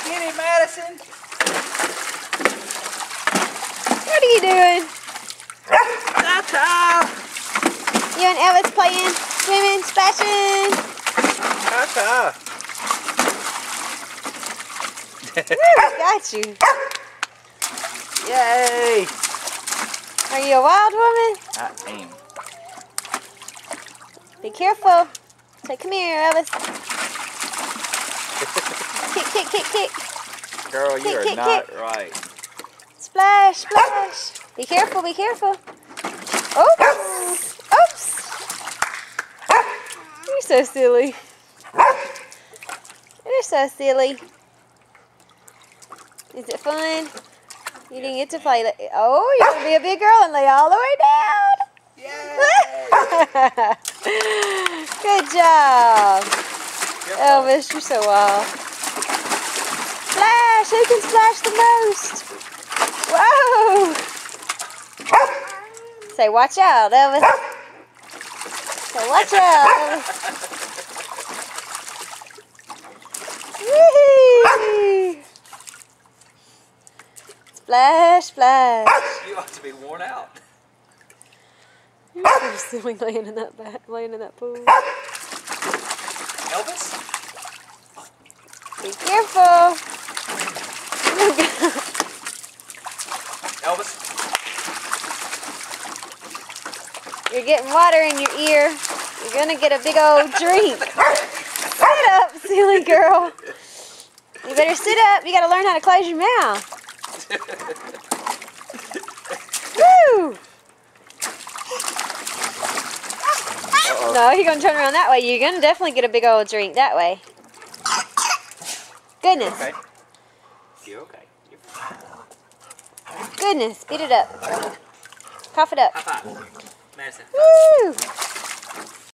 Get him, Madison. What are you doing? Ta-ta. You and Elvis playing, swimming, splashing. Ta-ta. Got you. Yay. Are you a wild woman? I am. Be careful. Say, come here, Elvis. Kick, kick, kick, kick. Girl, you Kick, are kick, not kick. right. Splash, splash. Be careful, be careful. Oops. Oops. You're so silly. You're so silly. Is it fun? You didn't get to play. Oh, you're going to be a big girl and lay all the way down. Yay. Good job. Careful. Elvis, you're so wild. Splash! Who can splash the most? Whoa! Say, watch out, Elvis. Say, watch out, Elvis. Whee! Splash, splash. You ought to be worn out. You're so silly laying in that pool. Elvis? Be careful. Elvis? You're getting water in your ear. You're gonna get a big old drink. Sit up, silly girl. You better sit up. You gotta learn how to close your mouth. Woo! No, you're gonna turn around that way. You're gonna definitely get a big old drink that way. Goodness. Okay. You okay? Goodness. Speed it up. Cough it up. High five. Madison. Woo!